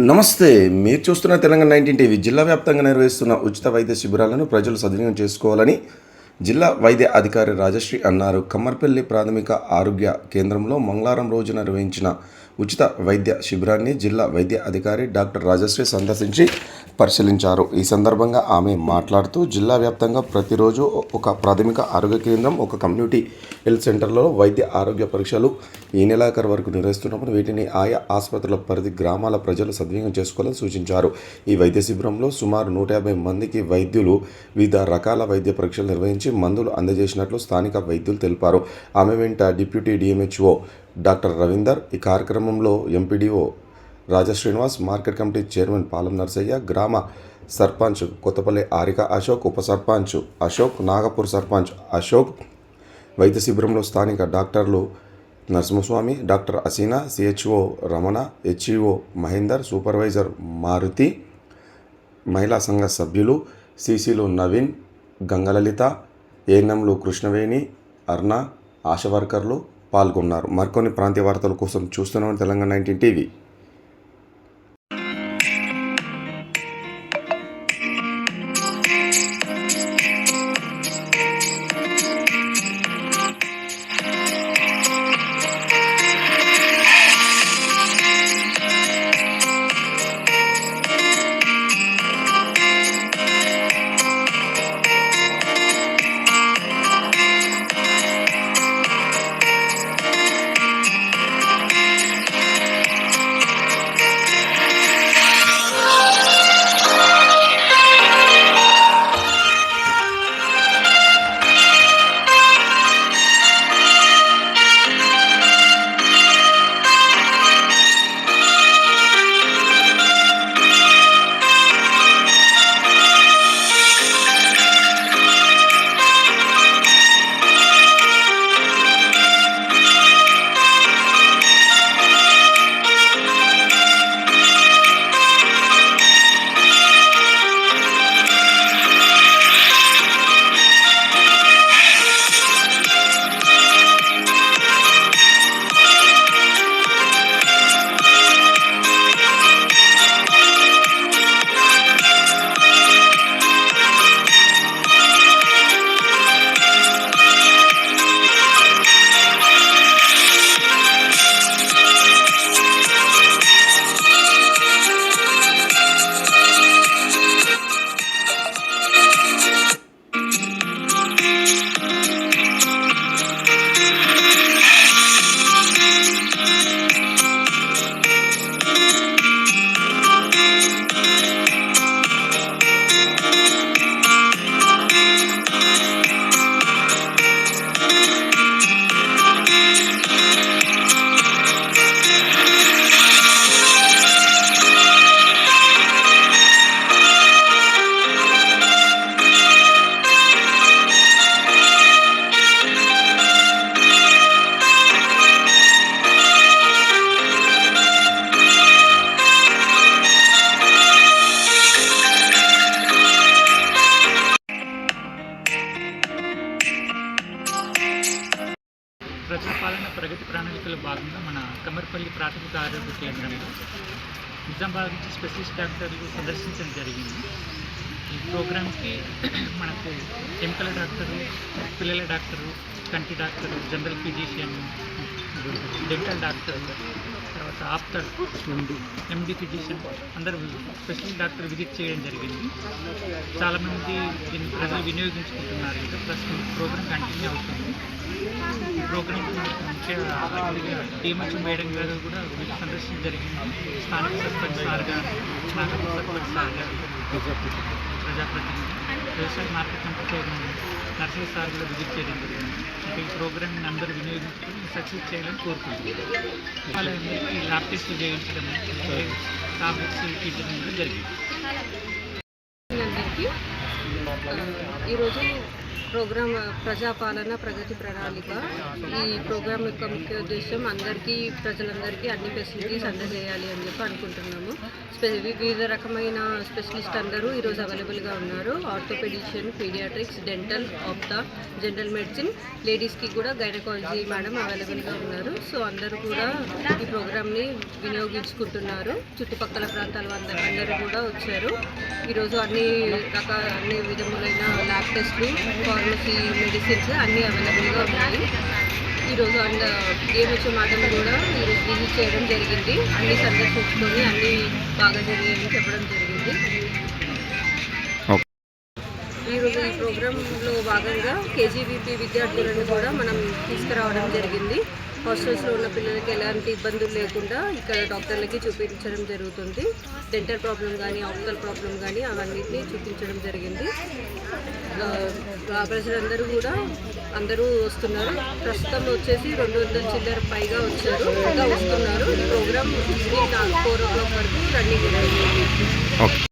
నమస్తే. మీరు చూస్తున్న తెలంగాణ 19 టీవీ. జిల్లా వ్యాప్తంగా నిర్వహిస్తున్న ఉచిత వైద్య శిబిరాలను ప్రజలు సద్వినియోగం చేసుకోవాలని జిల్లా వైద్య అధికారి రాజశ్రీ అన్నారు. కమ్మర్పల్లి ప్రాథమిక ఆరోగ్య కేంద్రంలో మంగళవారం రోజు నిర్వహించిన ఉచిత వైద్య శిబిరాన్ని జిల్లా వైద్య అధికారి డాక్టర్ రాజశ్రీ సందర్శించి పరిశీలించారు. ఈ సందర్భంగా ఆమె మాట్లాడుతూ జిల్లా వ్యాప్తంగా ప్రతిరోజు ఒక ప్రాథమిక ఆరోగ్య కేంద్రం, ఒక కమ్యూనిటీ హెల్త్ సెంటర్లలో వైద్య ఆరోగ్య పరీక్షలు ఈ నెలాఖరు వరకు నిర్వహిస్తున్నప్పుడు వీటిని ఆయా ఆసుపత్రుల పరిధి గ్రామాల ప్రజలు సద్వినియోగం చేసుకోవాలని సూచించారు. ఈ వైద్య శిబిరంలో సుమారు 150 మందికి వైద్యులు వివిధ రకాల వైద్య పరీక్షలు నిర్వహించి మందులు అందజేసినట్లు స్థానిక వైద్యులు తెలిపారు. ఆమె వెంట డిప్యూటీ డిఎంహెచ్ఓ డాక్టర్ రవీందర్, ఈ కార్యక్రమంలో ఎంపీడీఓ రాజా శ్రీనివాస్, మార్కెట్ కమిటీ చైర్మన్ పాలం నర్సయ్య, గ్రామ సర్పంచ్ కొత్తపల్లి ఆరిక అశోక్, ఉప సర్పంచ్ అశోక్, నాగపూర్ సర్పంచ్ అశోక్, వైద్య శిబిరంలో స్థానిక డాక్టర్లు Narasimhaswamy, doctor Aseena, CHO Ramana, HEO Mahender, supervisor Maruti, మహిళా సంఘ సభ్యులు సిసిలు నవీన్, గంగలలిత, ఏఎన్ఎంలు కృష్ణవేణి, అర్ణ, ఆశా వర్కర్లు పాల్గొన్నారు. మరికొన్ని ప్రాంతీయ వార్తల కోసం చూస్తున్నాం తెలంగాణ 19 టీవీ. ప్రజాపాలన ప్రగతి ప్రణాళికలో భాగంగా మన కమ్మర్పల్లి ప్రాథమిక ఆరోగ్య కేంద్రంలో నిజామాబాద్ నుంచి స్పెషలిస్ట్ డాక్టర్లు సందర్శించడం జరిగింది. ఈ ప్రోగ్రామ్కి మనకు ఎముకల డాక్టరు, పిల్లల డాక్టరు, కంటి doctor, general physician, dental doctor, తర్వాత ఆఫ్టర్ ఎండి ఫిజిషియన్ అందరూ స్పెషలిస్ట్ డాక్టర్ విజిట్ చేయడం జరిగింది. చాలామంది దీన్ని ప్రజలు వినియోగించుకుంటున్నారు. ఇంకా ప్రస్తుతం ప్రోగ్రామ్ కంటిన్యూ అవుతుంది. ఈ ప్రోగ్రామ్ ముఖ్య అతిథిగా టీఎంహెచ్ మేడం గారు కూడా సందర్శించడం జరిగింది. స్థానిక సర్పంచ్ సార్ గారు, నాగపూర్ సర్పంచ్ సార్ గారు, ప్రజాప్రతినిధి, వ్యవసాయ market committee chairman Narsaiah sir కూడా విజిట్ చేయడం జరిగింది. ఇంకా ఈ ప్రోగ్రామ్ని అందరూ వినియోగించుకొని సక్సెస్ చేయాలని కోరుకుంటున్నాం. వాళ్ళందరికీ ల్యాబ్ టెస్ట్లు చేయించడం, టాబ్లెట్స్ ఇప్పించడం కూడా జరిగింది. అందరికీ ఈరోజు ప్రోగ్రామ్ ప్రజాపాలన ప్రగతి ప్రణాళిక. ఈ ప్రోగ్రామ్ యొక్క ముఖ్య ఉద్దేశం అందరికీ ప్రజలందరికీ అన్ని ఫెసిలిటీస్ అందజేయాలి అని చెప్పి అనుకుంటున్నాము. వివిధ రకమైన స్పెషలిస్ట్ అందరూ ఈరోజు అవైలబుల్గా ఉన్నారు. ఆర్థోపెడిషియన్, పీడియాట్రిక్స్, డెంటల్, ఆప్తా, జనరల్ మెడిసిన్, లేడీస్కి కూడా గైనకాలజీ మేడం అవైలబుల్గా ఉన్నారు. సో అందరూ కూడా ఈ ప్రోగ్రామ్ని వినియోగించుకుంటున్నారు. చుట్టుపక్కల ప్రాంతాల అందరూ కూడా వచ్చారు. ఈరోజు అన్ని విధములైన ల్యాబ్ టెస్ట్లు, ఫార్మసీ, మెడిసిన్స్ అన్నీ అవైలబుల్గా ఉన్నాయి. ఈరోజు ఏమొచ్చే మేడం కూడా ఈరోజు విజిట్ చేయడం జరిగింది. అన్నీ సందర్శించుకొని అన్నీ బాగా జరిగాయని చెప్పడం జరిగింది. ఈరోజు ఈ ప్రోగ్రాంలో భాగంగా కేజీవీపీ విద్యార్థులను కూడా మనం తీసుకురావడం జరిగింది. హాస్టల్స్లో ఉన్న పిల్లలకి ఎలాంటి ఇబ్బందులు లేకుండా ఇక్కడ డాక్టర్లకి చూపించడం జరుగుతుంది. డెంటల్ ప్రాబ్లం కానీ, ఆప్టికల్ ప్రాబ్లం కానీ అవన్నిటిని చూపించడం జరిగింది. ప్రజలందరూ కూడా అందరూ వస్తున్నారు. ప్రస్తుతం వచ్చేసి 200 చిల్లర పైగా వచ్చారు, ఇంకా వస్తున్నారు. ఈ ప్రోగ్రామ్ 4 o'clock వరకు రన్నింగ్ ఉంటుంది.